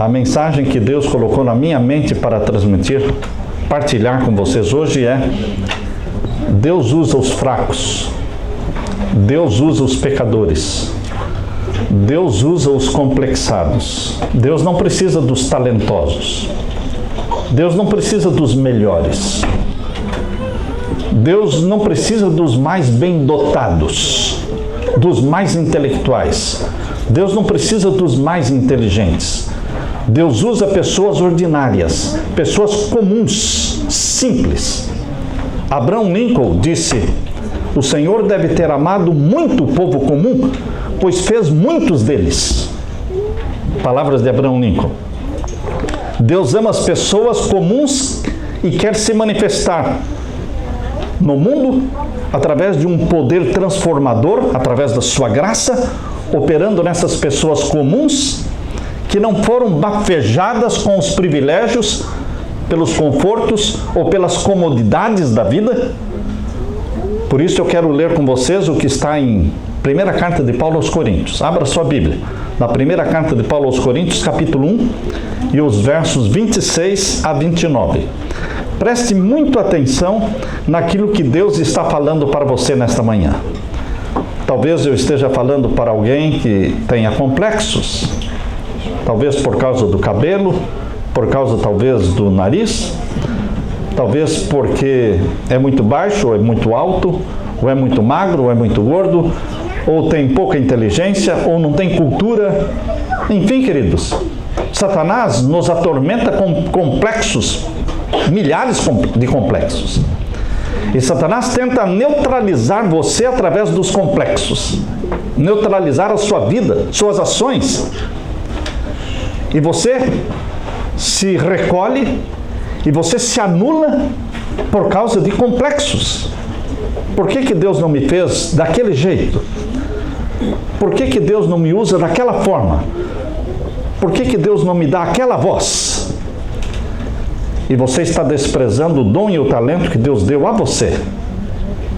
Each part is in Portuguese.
A mensagem que Deus colocou na minha mente para transmitir, partilhar com vocês hoje é: Deus usa os fracos, Deus usa os pecadores, Deus usa os complexados. Deus não precisa dos talentosos, Deus não precisa dos melhores, Deus não precisa dos mais bem dotados, dos mais intelectuais, Deus não precisa dos mais inteligentes. Deus usa pessoas ordinárias, pessoas comuns, simples. Abraham Lincoln disse: o Senhor deve ter amado muito o povo comum, pois fez muitos deles. Palavras de Abraham Lincoln. Deus ama as pessoas comuns e quer se manifestar no mundo através de um poder transformador, através da sua graça, operando nessas pessoas comuns que não foram bafejadas com os privilégios, pelos confortos ou pelas comodidades da vida. Por isso eu quero ler com vocês o que está em primeira carta de Paulo aos Coríntios. Abra sua Bíblia. Na primeira carta de Paulo aos Coríntios, capítulo 1, e os versos 26 a 29. Preste muito atenção naquilo que Deus está falando para você nesta manhã. Talvez eu esteja falando para alguém que tenha complexos, talvez por causa do cabelo, por causa talvez do nariz, talvez porque é muito baixo, ou é muito alto, ou é muito magro, ou é muito gordo, ou tem pouca inteligência, ou não tem cultura. Enfim, queridos, Satanás nos atormenta com complexos, milhares de complexos. E Satanás tenta neutralizar você através dos complexos, neutralizar a sua vida, suas ações. E você se recolhe e você se anula por causa de complexos. Por que Deus não me fez daquele jeito? Por que Deus não me usa daquela forma? Por que Deus não me dá aquela voz? E você está desprezando o dom e o talento que Deus deu a você,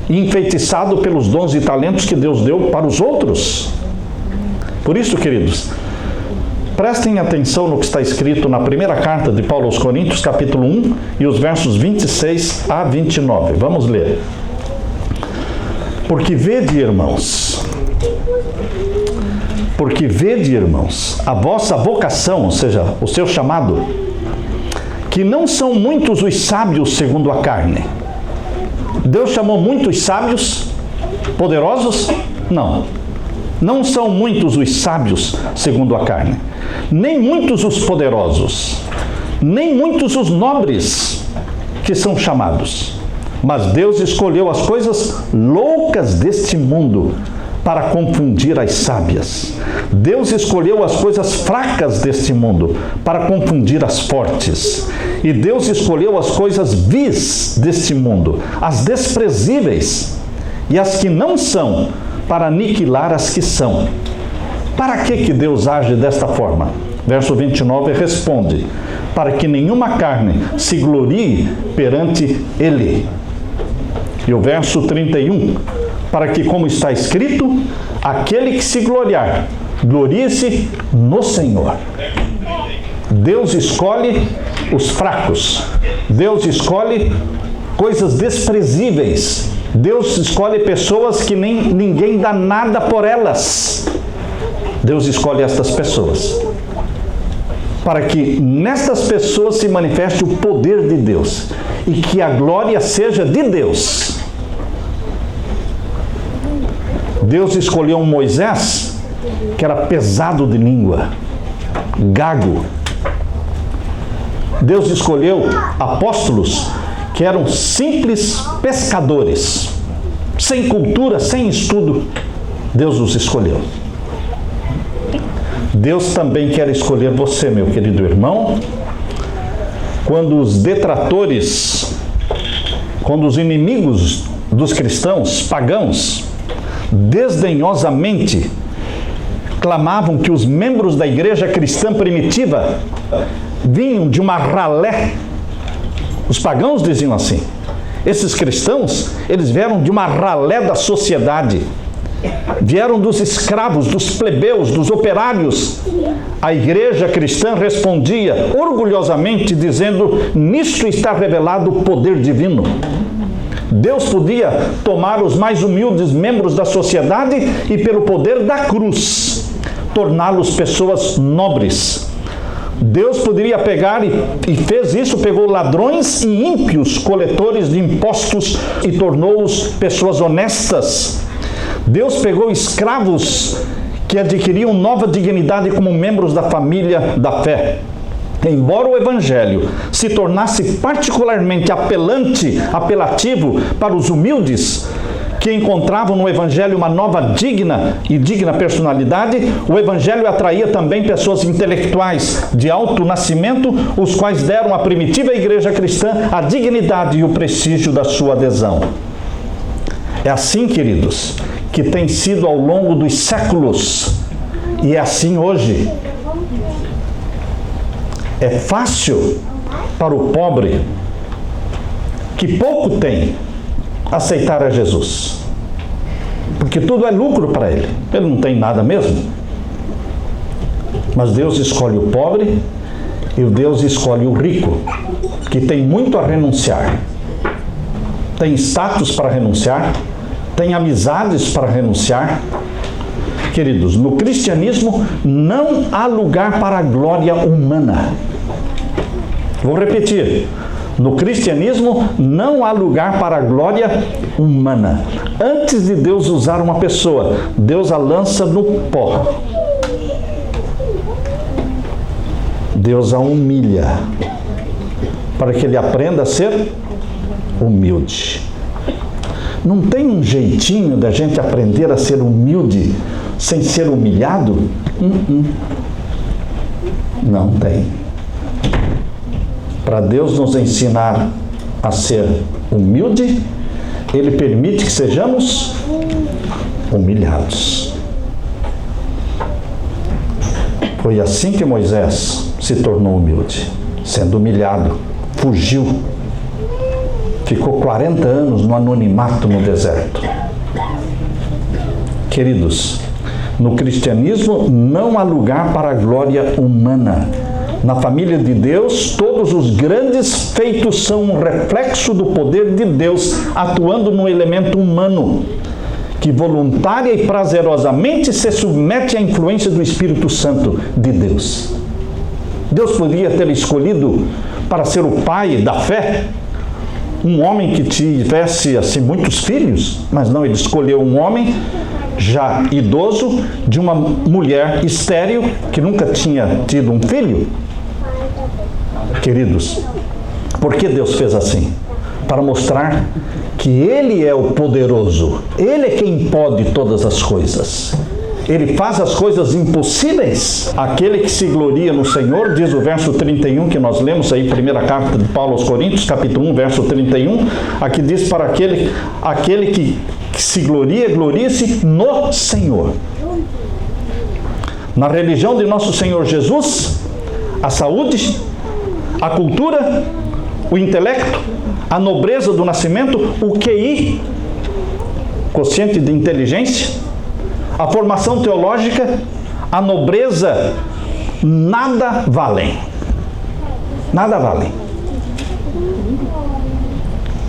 e enfeitiçado pelos dons e talentos que Deus deu para os outros. Por isso, queridos, prestem atenção no que está escrito na primeira carta de Paulo aos Coríntios, capítulo 1, e os versos 26 a 29. Vamos ler. Porque vede, irmãos, a vossa vocação, ou seja, o seu chamado, que não são muitos os sábios segundo a carne. Deus chamou muitos sábios, poderosos? Não. Não são muitos os sábios segundo a carne, nem muitos os poderosos, nem muitos os nobres que são chamados. Mas Deus escolheu as coisas loucas deste mundo para confundir as sábias. Deus escolheu as coisas fracas deste mundo para confundir as fortes. E Deus escolheu as coisas vis deste mundo, as desprezíveis e as que não são, para aniquilar as que são. Para que Deus age desta forma? Verso 29 responde: para que nenhuma carne se glorie perante Ele. E o verso 31, para que, como está escrito, aquele que se gloriar, glorie-se no Senhor. Deus escolhe os fracos, Deus escolhe coisas desprezíveis, Deus escolhe pessoas que ninguém dá nada por elas. Deus escolhe estas pessoas, para que nestas pessoas se manifeste o poder de Deus e que a glória seja de Deus. Deus escolheu um Moisés que era pesado de língua, gago. Deus escolheu apóstolos que eram simples pescadores, sem cultura, sem estudo. Deus os escolheu. Deus também quer escolher você, meu querido irmão, quando os detratores, quando os inimigos dos cristãos, pagãos, desdenhosamente clamavam que os membros da igreja cristã primitiva vinham de uma ralé. Os pagãos diziam assim: esses cristãos, eles vieram de uma ralé da sociedade, vieram dos escravos, dos plebeus, dos operários. A igreja cristã respondia orgulhosamente, dizendo: nisto está revelado o poder divino. Deus podia tomar os mais humildes membros da sociedade e, pelo poder da cruz, torná-los pessoas nobres. Deus poderia pegar, e fez isso, pegou ladrões e ímpios, coletores de impostos, e tornou-os pessoas honestas. Deus pegou escravos que adquiriam nova dignidade como membros da família da fé. Embora o Evangelho se tornasse particularmente apelativo para os humildes, que encontravam no Evangelho uma nova digna personalidade, o Evangelho atraía também pessoas intelectuais de alto nascimento, os quais deram à primitiva igreja cristã a dignidade e o prestígio da sua adesão. É assim, queridos, que tem sido ao longo dos séculos, e é assim hoje. É fácil para o pobre, que pouco tem, aceitar a Jesus, porque tudo é lucro para ele. Ele não tem nada mesmo. Mas Deus escolhe o pobre e Deus escolhe o rico, que tem muito a renunciar. Tem status para renunciar, tem amizades para renunciar. Queridos, no cristianismo não há lugar para a glória humana. Vou repetir. No cristianismo não há lugar para a glória humana. Antes de Deus usar uma pessoa, Deus a lança no pó. Deus a humilha, para que ele aprenda a ser humilde. Não tem um jeitinho da gente aprender a ser humilde sem ser humilhado? Não tem. Para Deus nos ensinar a ser humilde, Ele permite que sejamos humilhados. Foi assim que Moisés se tornou humilde, sendo humilhado, fugiu, ficou 40 anos no anonimato no deserto. Queridos, no cristianismo não há lugar para a glória humana. Na família de Deus, todos os grandes feitos são um reflexo do poder de Deus atuando no elemento humano, que voluntária e prazerosamente se submete à influência do Espírito Santo de Deus. Deus poderia ter escolhido para ser o pai da fé um homem que tivesse assim muitos filhos, mas não, ele escolheu um homem já idoso, de uma mulher estéril que nunca tinha tido um filho. Queridos, por que Deus fez assim? Para mostrar que Ele é o poderoso, Ele é quem pode todas as coisas. Ele faz as coisas impossíveis. Aquele que se gloria no Senhor, diz o verso 31 que nós lemos aí, primeira carta de Paulo aos Coríntios, capítulo 1, verso 31, aqui diz para aquele que se gloria, glorie-se no Senhor. Na religião de nosso Senhor Jesus, a saúde, a cultura, o intelecto, a nobreza do nascimento, o QI, quociente de inteligência, a formação teológica, a nobreza, nada valem. Nada valem.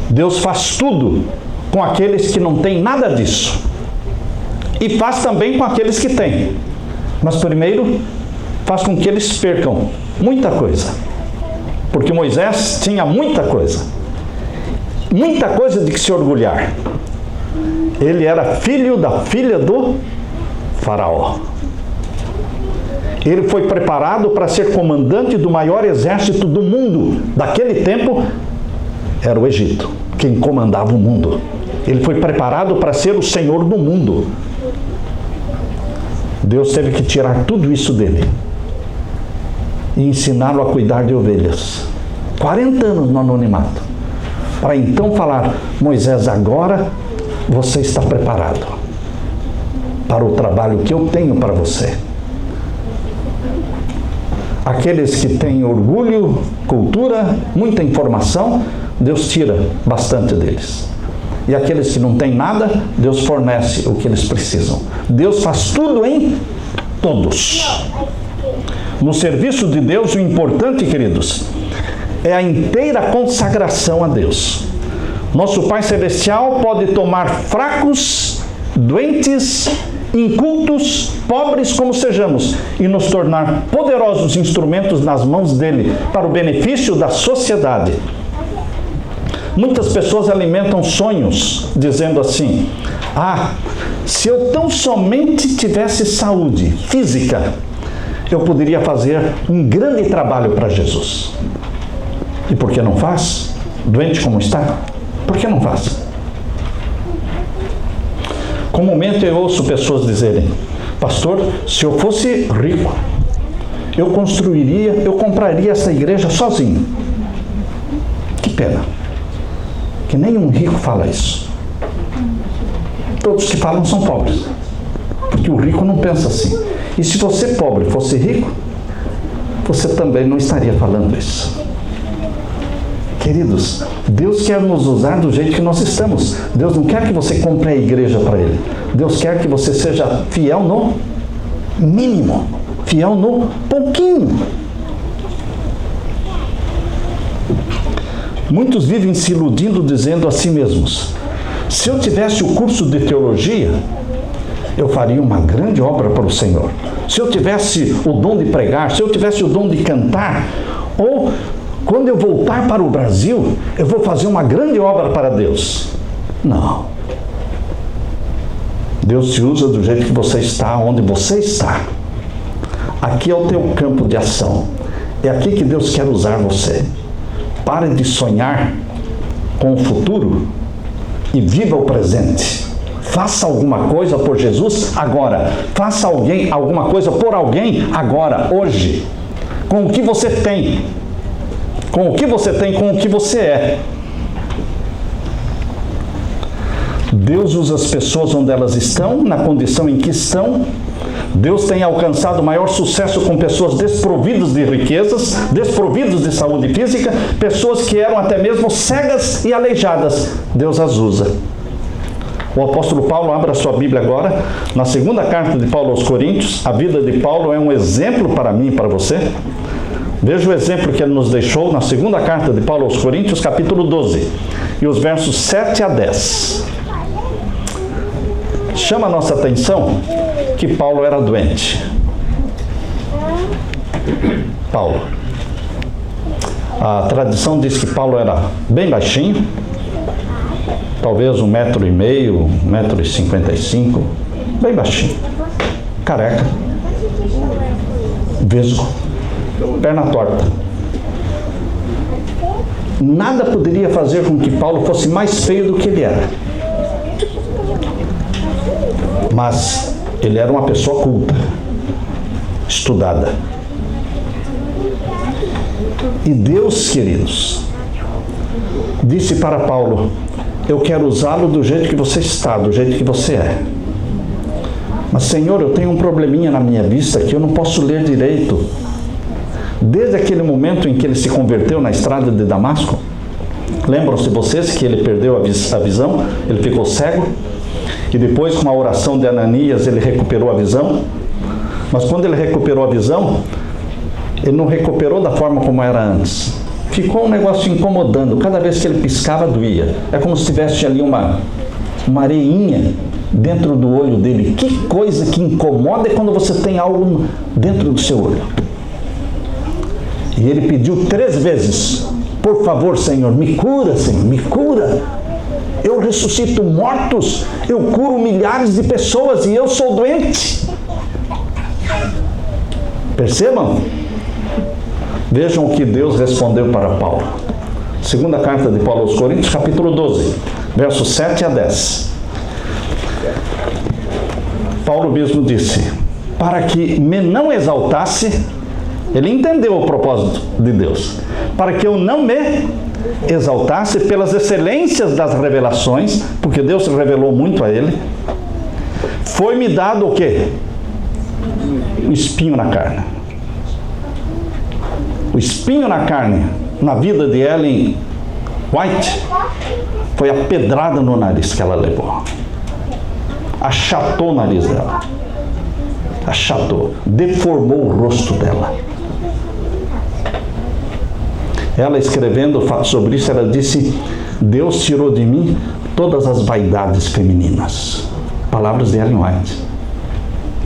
Deus faz tudo com aqueles que não têm nada disso. E faz também com aqueles que têm. Mas primeiro, faz com que eles percam muita coisa. Porque Moisés tinha muita coisa. Muita coisa de que se orgulhar. Ele era filho da filha do faraó. Ele foi preparado para ser comandante do maior exército do mundo. Daquele tempo, era o Egito, quem comandava o mundo. Ele foi preparado para ser o senhor do mundo. Deus teve que tirar tudo isso dele e ensiná-lo a cuidar de ovelhas. 40 anos no anonimato. Para então falar: Moisés, agora você está preparado para o trabalho que eu tenho para você. Aqueles que têm orgulho, cultura, muita informação, Deus tira bastante deles. E aqueles que não têm nada, Deus fornece o que eles precisam. Deus faz tudo em todos. No serviço de Deus, o importante, queridos, é a inteira consagração a Deus. Nosso Pai Celestial pode tomar fracos, doentes, incultos, pobres como sejamos, e nos tornar poderosos instrumentos nas mãos dele, para o benefício da sociedade. Muitas pessoas alimentam sonhos, dizendo assim: se eu tão somente tivesse saúde física, eu poderia fazer um grande trabalho para Jesus. E por que não faz? Doente como está? Por que não faz? Comumente eu ouço pessoas dizerem: pastor, se eu fosse rico, eu compraria essa igreja sozinho. Que pena que nenhum rico fala isso. Todos que falam são pobres, porque o rico não pensa assim. E se você pobre fosse rico, você também não estaria falando isso. Queridos, Deus quer nos usar do jeito que nós estamos. Deus não quer que você compre a igreja para Ele. Deus quer que você seja fiel no mínimo, fiel no pouquinho. Muitos vivem se iludindo, dizendo a si mesmos: se eu tivesse o curso de teologia, eu faria uma grande obra para o Senhor. Se eu tivesse o dom de pregar, se eu tivesse o dom de cantar, ou quando eu voltar para o Brasil, eu vou fazer uma grande obra para Deus. Não. Deus te usa do jeito que você está, onde você está. Aqui é o teu campo de ação. É aqui que Deus quer usar você. Pare de sonhar com o futuro e viva o presente. Faça alguma coisa por Jesus agora. Faça alguma coisa por alguém agora, hoje. Com o que você tem. Com o que você tem, com o que você é. Deus usa as pessoas onde elas estão, na condição em que estão. Deus tem alcançado maior sucesso com pessoas desprovidas de riquezas, desprovidas de saúde física, pessoas que eram até mesmo cegas e aleijadas. Deus as usa. O apóstolo Paulo, abra a sua Bíblia agora, na segunda carta de Paulo aos Coríntios. A vida de Paulo é um exemplo para mim e para você. Veja o exemplo que ele nos deixou na segunda carta de Paulo aos Coríntios, capítulo 12, e os versos 7 a 10. Chama a nossa atenção que Paulo era doente. Paulo. A tradição diz que Paulo era bem baixinho, talvez 1,5 m, 1,55 m, bem baixinho, careca, vesgo, perna torta. Nada poderia fazer com que Paulo fosse mais feio do que ele era. Mas ele era uma pessoa culta, estudada. E Deus, queridos, disse para Paulo: eu quero usá-lo do jeito que você está, do jeito que você é. Mas, Senhor, eu tenho um probleminha na minha vista que eu não posso ler direito. Desde aquele momento em que ele se converteu na estrada de Damasco, lembram-se vocês que ele perdeu a visão, ele ficou cego, e depois, com a oração de Ananias, ele recuperou a visão. Mas quando ele recuperou a visão, ele não recuperou da forma como era antes. Ficou um negócio incomodando, cada vez que ele piscava doía. É como se tivesse ali uma areinha dentro do olho dele. Que coisa que incomoda é quando você tem algo dentro do seu olho. E ele pediu 3 vezes: por favor, Senhor, me cura, Senhor, me cura. Eu ressuscito mortos, eu curo milhares de pessoas e eu sou doente. Percebam? Vejam o que Deus respondeu para Paulo. Segunda carta de Paulo aos Coríntios, capítulo 12, versos 7 a 10. Paulo mesmo disse: para que me não exaltasse, ele entendeu o propósito de Deus, para que eu não me exaltasse pelas excelências das revelações, porque Deus se revelou muito a ele, foi-me dado o quê? Um espinho na carne. O espinho na carne, na vida de Ellen White, foi a pedrada no nariz que ela levou. Achatou o nariz dela. Achatou. Deformou o rosto dela. Ela, escrevendo sobre isso, ela disse: Deus tirou de mim todas as vaidades femininas. Palavras de Ellen White.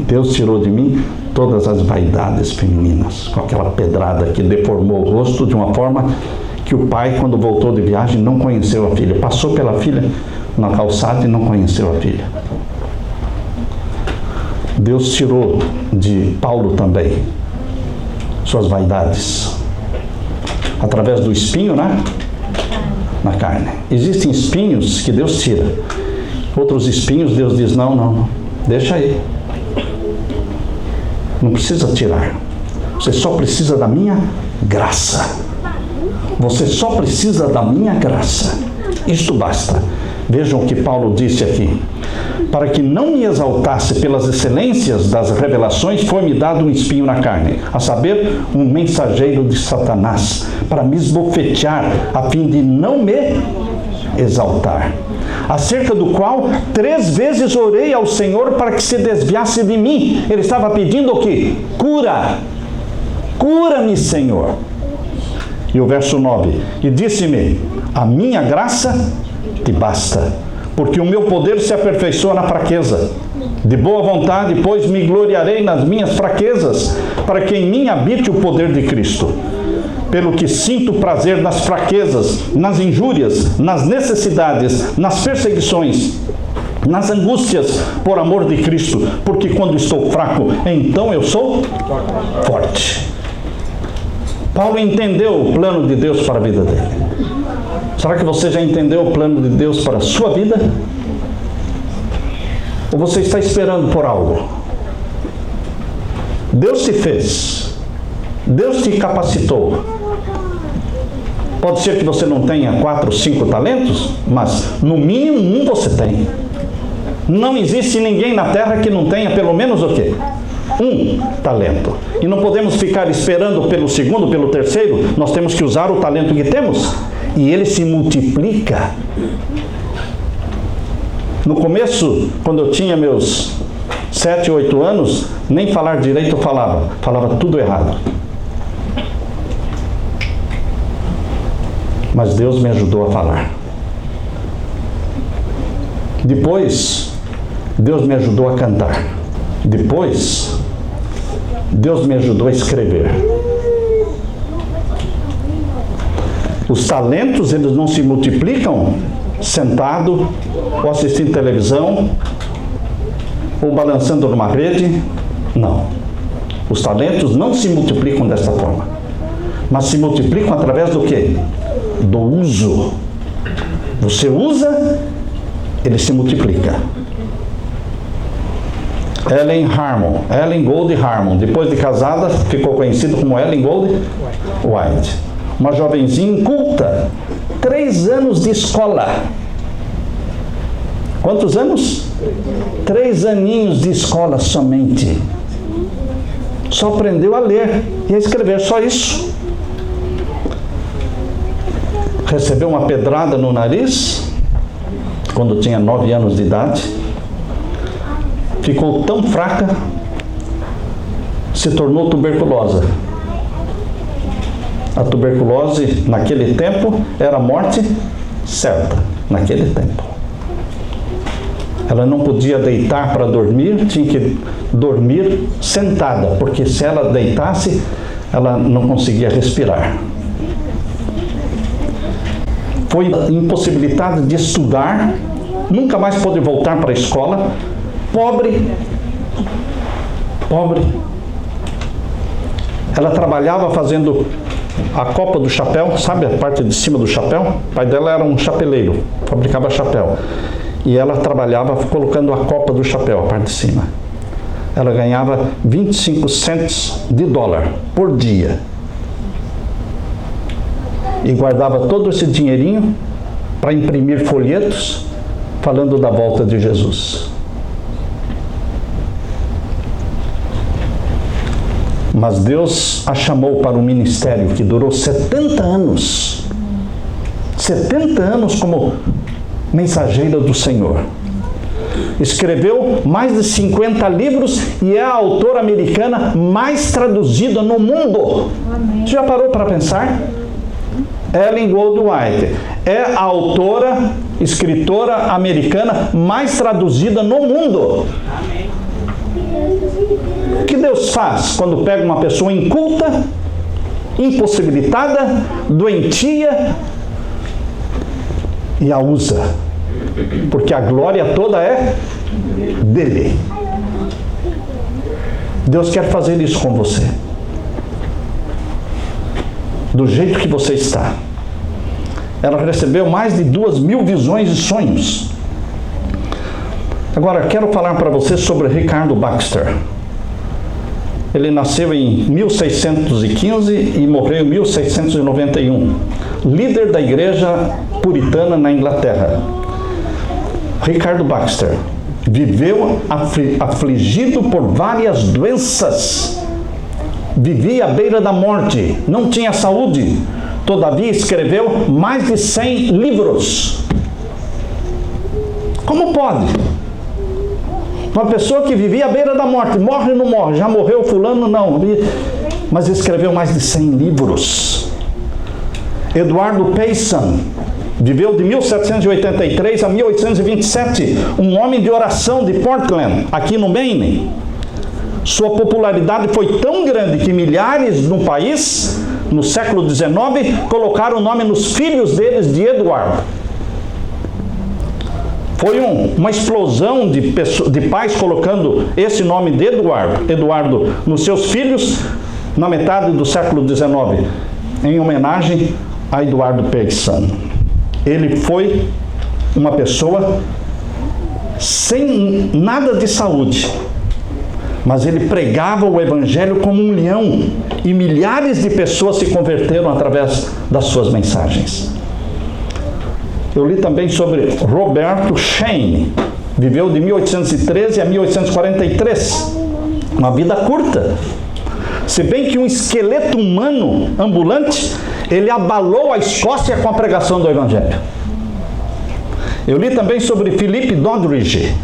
Deus tirou de mim todas as vaidades femininas. Com aquela pedrada que deformou o rosto de uma forma que o pai, quando voltou de viagem, não conheceu a filha. Passou pela filha na calçada e não conheceu a filha. Deus tirou de Paulo também suas vaidades. Através do espinho, né? Na carne. Existem espinhos que Deus tira. Outros espinhos, Deus diz: não, deixa aí. Não precisa tirar. Você só precisa da minha graça. Você só precisa da minha graça. Isto basta. Vejam o que Paulo disse aqui. Para que não me exaltasse pelas excelências das revelações, foi-me dado um espinho na carne, a saber, um mensageiro de Satanás, para me esbofetear, a fim de não me exaltar. Acerca do qual 3 vezes orei ao Senhor para que se desviasse de mim. Ele estava pedindo o quê? Cura. Cura-me, Senhor. E o verso 9. E disse-me: a minha graça te basta, porque o meu poder se aperfeiçoa na fraqueza. De boa vontade, pois, me gloriarei nas minhas fraquezas, para que em mim habite o poder de Cristo. Pelo que sinto prazer nas fraquezas, nas injúrias, nas necessidades, nas perseguições, nas angústias, por amor de Cristo, porque quando estou fraco, então eu sou forte. Paulo entendeu o plano de Deus para a vida dele. Será que você já entendeu o plano de Deus para a sua vida? Ou você está esperando por algo? Deus te fez. Deus te capacitou. Pode ser que você não tenha 4, 5 talentos, mas no mínimo 1 você tem. Não existe ninguém na terra que não tenha pelo menos o quê? 1 talento. E não podemos ficar esperando pelo segundo, pelo terceiro. Nós temos que usar o talento que temos. E ele se multiplica. No começo, quando eu tinha meus 7, 8 anos, nem falar direito eu falava tudo errado. Mas Deus me ajudou a falar. Depois, Deus me ajudou a cantar. Depois, Deus me ajudou a escrever. Os talentos, eles não se multiplicam sentado, ou assistindo televisão, ou balançando numa rede. Não. Os talentos não se multiplicam dessa forma. Mas se multiplicam através do quê? Do uso. Você usa, ele se multiplica. Ellen Gold Harmon, depois de casada, ficou conhecida como Ellen Gold White. Uma jovenzinha inculta, 3 anos de escola. Quantos anos? 3 aninhos de escola somente. Só aprendeu a ler e a escrever, só isso. Recebeu uma pedrada no nariz, quando tinha 9 anos de idade. Ficou tão fraca, se tornou tuberculosa. A tuberculose, naquele tempo, era morte certa, naquele tempo. Ela não podia deitar para dormir, tinha que dormir sentada, porque se ela deitasse, ela não conseguia respirar. Foi impossibilitada de estudar, nunca mais pôde voltar para a escola, pobre. Ela trabalhava fazendo a copa do chapéu, sabe a parte de cima do chapéu? O pai dela era um chapeleiro, fabricava chapéu. E ela trabalhava colocando a copa do chapéu, a parte de cima. Ela ganhava 25 cents de dólar por dia. E guardava todo esse dinheirinho para imprimir folhetos falando da volta de Jesus. Mas Deus a chamou para um ministério que durou 70 anos. 70 anos como mensageira do Senhor. Escreveu mais de 50 livros e é a autora americana mais traduzida no mundo. Amém. Já parou para pensar? Ellen Goldwhite é a autora, escritora americana mais traduzida no mundo. Amém. O que Deus faz quando pega uma pessoa inculta, impossibilitada, doentia e a usa? Porque a glória toda é dele. Deus quer fazer isso com você. Do jeito que você está. Ela recebeu mais de 2.000 visões e sonhos. Agora, quero falar para você sobre Ricardo Baxter. Ele nasceu em 1615 e morreu em 1691. Líder da igreja puritana na Inglaterra. Ricardo Baxter viveu afligido por várias doenças. Vivia à beira da morte, não tinha saúde. Todavia escreveu mais de 100 livros. Como pode? Uma pessoa que vivia à beira da morte, morre ou não morre? Já morreu fulano? Não. Mas escreveu mais de 100 livros. Eduardo Payson viveu de 1783 a 1827, um homem de oração de Portland, aqui no Maine. Sua popularidade foi tão grande que milhares no país, no século XIX, colocaram o nome nos filhos deles de Eduardo. Foi uma explosão de pais colocando esse nome de Eduardo, nos seus filhos, na metade do século XIX, em homenagem a Eduardo Payson. Ele foi uma pessoa sem nada de saúde, mas ele pregava o evangelho como um leão e milhares de pessoas se converteram através das suas mensagens. Eu li também sobre Roberto Shane, viveu de 1813 a 1843, uma vida curta. Se bem que um esqueleto humano ambulante, ele abalou a Escócia com a pregação do evangelho. Eu li também sobre Philip Doddridge,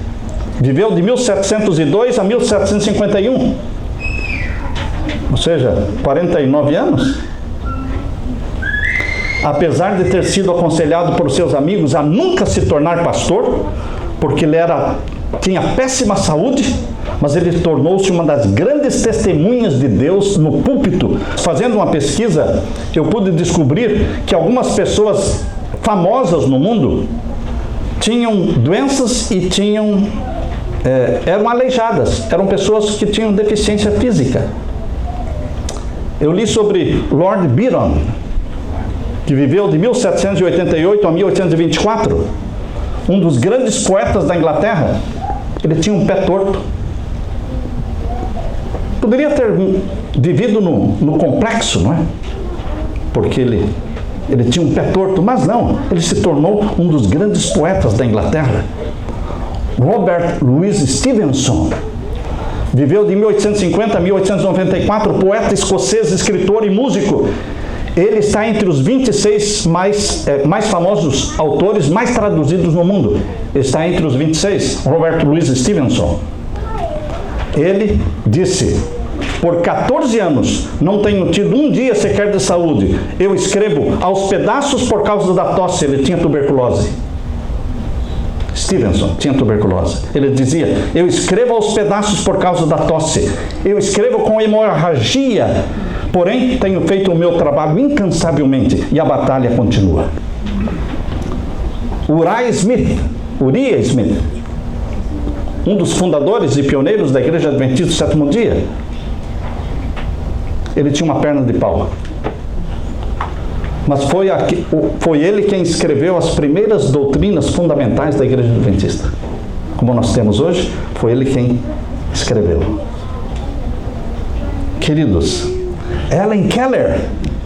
viveu de 1702 a 1751, ou seja, 49 anos. Apesar de ter sido aconselhado por seus amigos a nunca se tornar pastor, porque ele tinha péssima saúde, mas ele tornou-se uma das grandes testemunhas de Deus no púlpito. Fazendo uma pesquisa, eu pude descobrir que algumas pessoas famosas no mundo tinham doenças e eram aleijadas, eram pessoas que tinham deficiência física. Eu li sobre Lord Byron, que viveu de 1788 a 1824, um dos grandes poetas da Inglaterra. Ele tinha um pé torto. Poderia ter vivido no complexo, não é? Porque ele tinha um pé torto, mas não, ele se tornou um dos grandes poetas da Inglaterra. Robert Louis Stevenson viveu de 1850 a 1894, poeta escocês, escritor e músico. Ele está entre os 26 mais famosos autores, mais traduzidos no mundo. Ele está entre os 26, Robert Louis Stevenson. Ele disse: por 14 anos não tenho tido um dia sequer de saúde. Eu escrevo aos pedaços por causa da tosse. Ele tinha tuberculose. Stevenson tinha tuberculose. Ele dizia: eu escrevo aos pedaços por causa da tosse. Eu escrevo com hemorragia. Porém, tenho feito o meu trabalho incansavelmente e a batalha continua. Uriah Smith, um dos fundadores e pioneiros da Igreja Adventista do Sétimo Dia, ele tinha uma perna de pau. Mas foi ele quem escreveu as primeiras doutrinas fundamentais da Igreja Adventista. Como nós temos hoje, foi ele quem escreveu. Queridos, Helen Keller,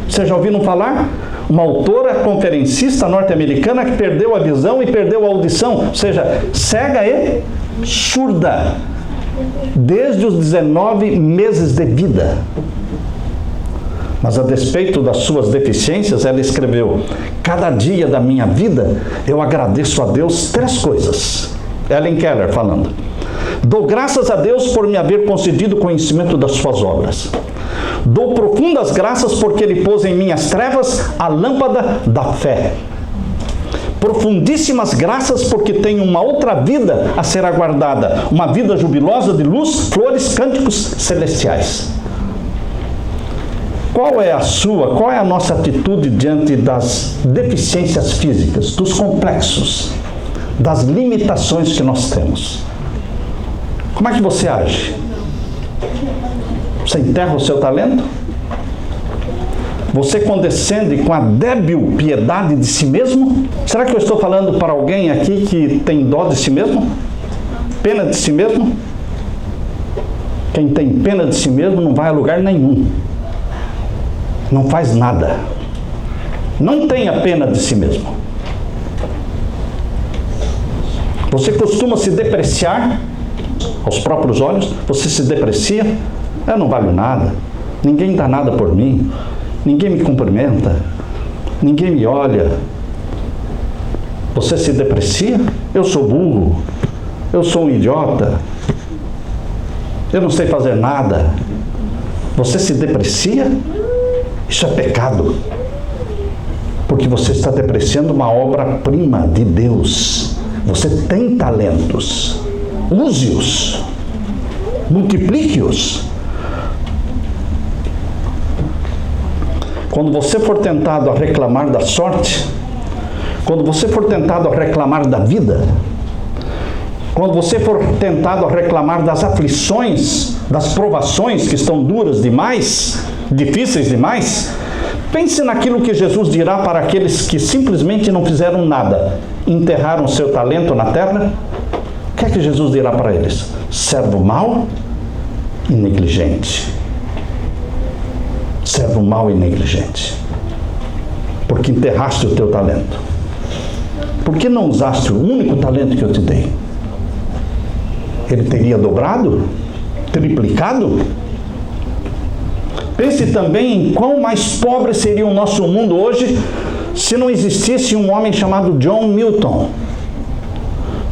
vocês já ouviram falar? Uma autora conferencista norte-americana que perdeu a visão e perdeu a audição, ou seja, cega e surda, desde os 19 meses de vida. Mas a despeito das suas deficiências, ela escreveu: cada dia da minha vida eu agradeço a Deus 3 coisas. Ellen Keller falando: dou graças a Deus por me haver concedido conhecimento das suas obras. Dou profundas graças porque Ele pôs em minhas trevas a lâmpada da fé. Profundíssimas graças porque tenho uma outra vida a ser aguardada, uma vida jubilosa de luz, flores, cânticos celestiais. Qual é a nossa atitude diante das deficiências físicas, dos complexos, das limitações que nós temos? Como é que você age? Você enterra o seu talento? Você condescende com a débil piedade de si mesmo? Será que eu estou falando para alguém aqui que tem dó de si mesmo? Pena de si mesmo? Quem tem pena de si mesmo não vai a lugar nenhum. Não faz nada. Não tenha pena de si mesmo. Você costuma se depreciar aos próprios olhos? Você se deprecia? Eu não valho nada. Ninguém dá nada por mim. Ninguém me cumprimenta. Ninguém me olha. Você se deprecia? Eu sou burro. Eu sou um idiota. Eu não sei fazer nada. Você se deprecia? Isso é pecado. Porque você está depreciando uma obra-prima de Deus. Você tem talentos. Use-os. Multiplique-os. Quando você for tentado a reclamar da sorte, quando você for tentado a reclamar da vida, quando você for tentado a reclamar das aflições, das provações que estão duras demais, difíceis demais, pense naquilo que Jesus dirá para aqueles que simplesmente não fizeram nada, enterraram seu talento na terra. O que é que Jesus dirá para eles? Servo mau e negligente. Servo mau e negligente. Porque enterraste o teu talento. Por que não usaste o único talento que eu te dei? Ele teria dobrado? Triplicado? Pense também em quão mais pobre seria o nosso mundo hoje se não existisse um homem chamado John Milton.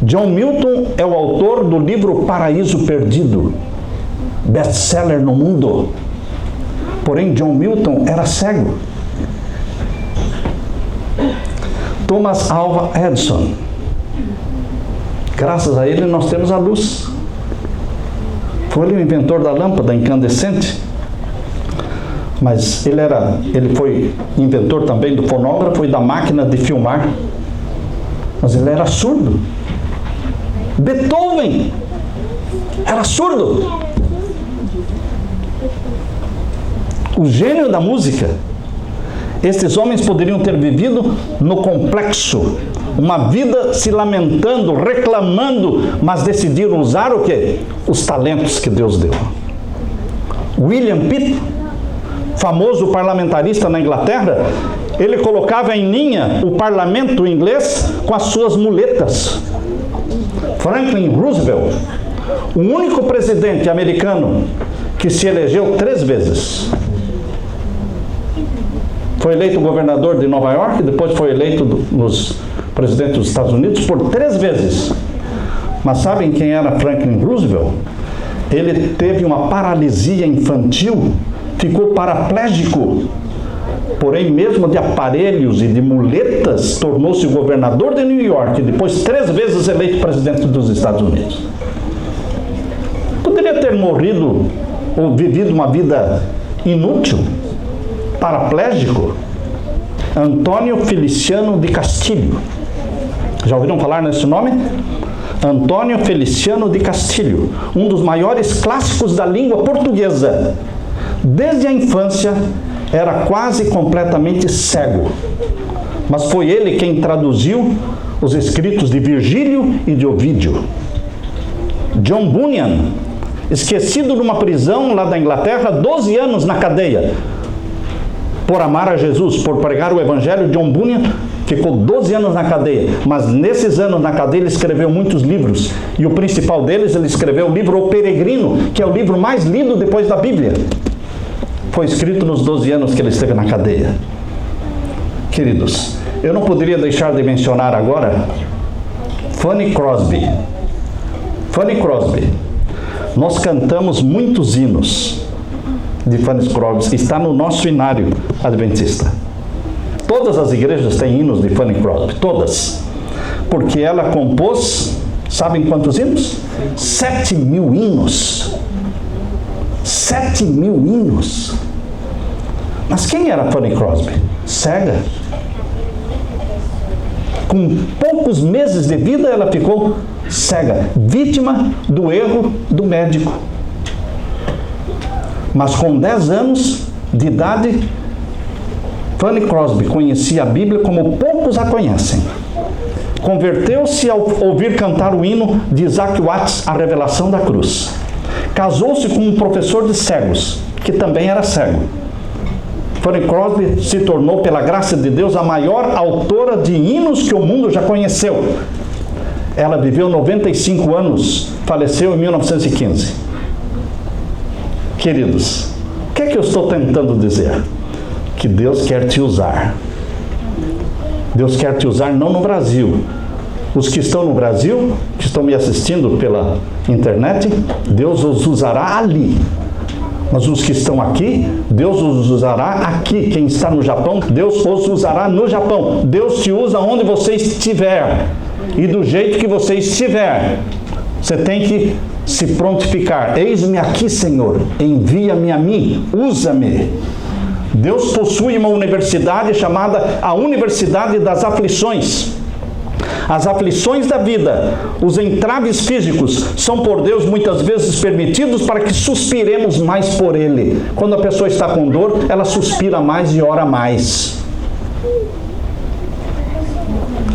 John Milton é o autor do livro Paraíso Perdido, best-seller no mundo. Porém, John Milton era cego. Thomas Alva Edison. Graças a ele nós temos a luz. Foi ele o inventor da lâmpada incandescente. Mas ele foi inventor também do fonógrafo e da máquina de filmar. Mas ele era surdo. Beethoven era surdo. O gênio da música. Estes homens poderiam ter vivido no complexo, uma vida se lamentando, reclamando, mas decidiram usar o quê? Os talentos que Deus deu. William Pitt, famoso parlamentarista na Inglaterra, ele colocava em linha o parlamento inglês com as suas muletas. Franklin Roosevelt, o único presidente americano que se elegeu 3 vezes. Foi eleito governador de Nova York, depois foi eleito presidente dos Estados Unidos por 3 vezes. Mas sabem quem era Franklin Roosevelt? Ele teve uma paralisia infantil, ficou paraplégico. Porém, mesmo de aparelhos e de muletas, tornou-se governador de New York, depois 3 vezes eleito presidente dos Estados Unidos. Poderia ter morrido ou vivido uma vida inútil, paraplégico. Antônio Feliciano de Castilho. Já ouviram falar nesse nome? Antônio Feliciano de Castilho, um dos maiores clássicos da língua portuguesa. Desde a infância, era quase completamente cego. Mas foi ele quem traduziu os escritos de Virgílio e de Ovídio. John Bunyan, esquecido numa prisão lá da Inglaterra, 12 anos na cadeia, por amar a Jesus, por pregar o Evangelho. John Bunyan ficou 12 anos na cadeia, mas nesses anos na cadeia ele escreveu muitos livros, e o principal deles, ele escreveu o livro O Peregrino, que é o livro mais lido depois da Bíblia. Foi escrito nos 12 anos que ele esteve na cadeia. Queridos, eu não poderia deixar de mencionar agora Fanny Crosby. Fanny Crosby. Nós cantamos muitos hinos de Fanny Crosby. Está no nosso hinário adventista. Todas as igrejas têm hinos de Fanny Crosby. Todas. Porque ela compôs, sabem quantos hinos? 7.000 hinos. 7.000 hinos. Mas quem era Fanny Crosby? Cega. Com poucos meses de vida ela ficou cega, vítima do erro do médico. Mas com 10 anos de idade, Fanny Crosby conhecia a Bíblia como poucos a conhecem. Converteu-se ao ouvir cantar o hino de Isaac Watts, A Revelação da Cruz. Casou-se com um professor de cegos, que também era cego. Fanny Crosby se tornou, pela graça de Deus, a maior autora de hinos que o mundo já conheceu. Ela viveu 95 anos, faleceu em 1915. Queridos, o que é que eu estou tentando dizer? Que Deus quer te usar. Deus quer te usar não no Brasil. Os que estão no Brasil, que estão me assistindo pela internet, Deus os usará ali. Mas os que estão aqui, Deus os usará aqui. Quem está no Japão, Deus os usará no Japão. Deus te usa onde você estiver e do jeito que você estiver. Você tem que se prontificar. Eis-me aqui, Senhor, envia-me a mim, usa-me. Deus possui uma universidade chamada a Universidade das Aflições. As aflições da vida, os entraves físicos, são por Deus muitas vezes permitidos para que suspiremos mais por Ele. Quando a pessoa está com dor, ela suspira mais e ora mais.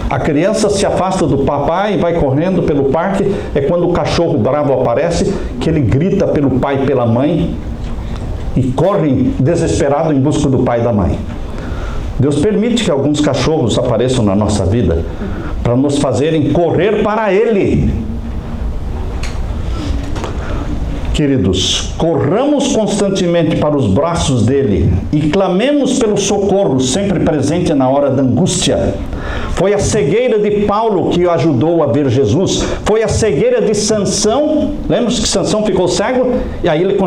A criança se afasta do papai e vai correndo pelo parque. É quando o cachorro bravo aparece que ele grita pelo pai e pela mãe e corre desesperado em busca do pai e da mãe. Deus permite que alguns cachorros apareçam na nossa vida para nos fazerem correr para Ele. Queridos, corramos constantemente para os braços dele e clamemos pelo socorro, sempre presente na hora da angústia. Foi a cegueira de Paulo que o ajudou a ver Jesus. Foi a cegueira de Sansão. Lembra-se que Sansão ficou cego? E aí ele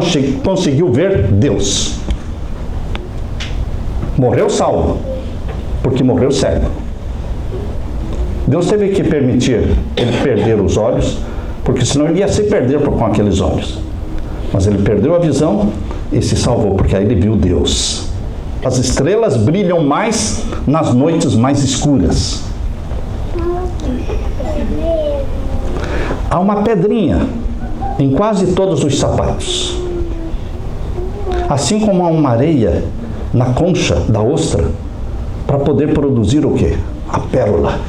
conseguiu ver Deus. Morreu salvo, porque morreu cego. Deus teve que permitir ele perder os olhos, porque senão ele ia se perder com aqueles olhos. Mas ele perdeu a visão e se salvou, porque aí ele viu Deus. As estrelas brilham mais nas noites mais escuras. Há uma pedrinha em quase todos os sapatos. Assim como há uma areia na concha da ostra, para poder produzir o quê? A pérola.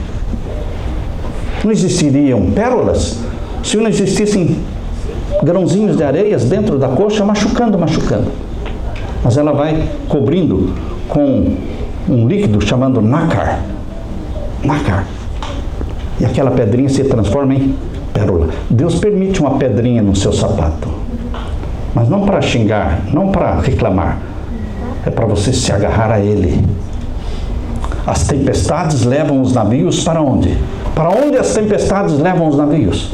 Não existiriam pérolas se não existissem grãozinhos de areias dentro da coxa, machucando. Mas ela vai cobrindo com um líquido chamado nácar. E aquela pedrinha se transforma em pérola. Deus permite uma pedrinha no seu sapato. Mas não para xingar, não para reclamar. É para você se agarrar a Ele. As tempestades levam os navios para onde? Para onde as tempestades levam os navios?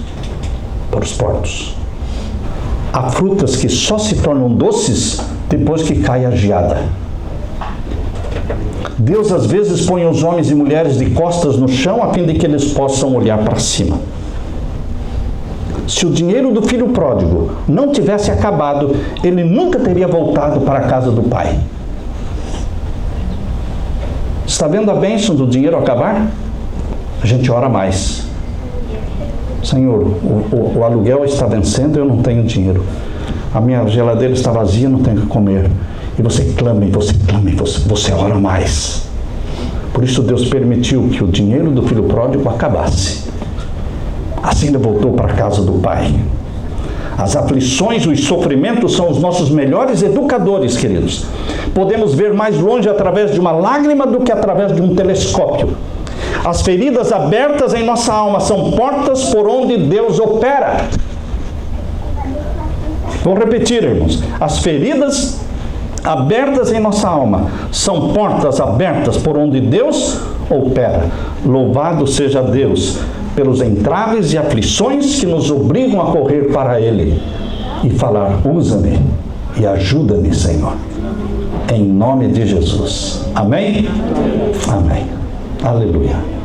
Para os portos. Há frutas que só se tornam doces depois que cai a geada. Deus às vezes põe os homens e mulheres de costas no chão a fim de que eles possam olhar para cima. Se o dinheiro do filho pródigo não tivesse acabado, ele nunca teria voltado para a casa do pai. Está vendo a bênção do dinheiro acabar? A gente ora mais. Senhor, o aluguel está vencendo, eu não tenho dinheiro. A minha geladeira está vazia, não tenho o que comer. E você clama, você ora mais. Por isso Deus permitiu que o dinheiro do filho pródigo acabasse. Assim ele voltou para a casa do pai. As aflições, os sofrimentos são os nossos melhores educadores, queridos. Podemos ver mais longe através de uma lágrima do que através de um telescópio. As feridas abertas em nossa alma são portas por onde Deus opera. Vou repetir, irmãos. As feridas abertas em nossa alma, são portas abertas por onde Deus opera. Louvado seja Deus pelos entraves e aflições que nos obrigam a correr para Ele e falar: usa-me e ajuda-me, Senhor, em nome de Jesus. Amém? Amém. Aleluia.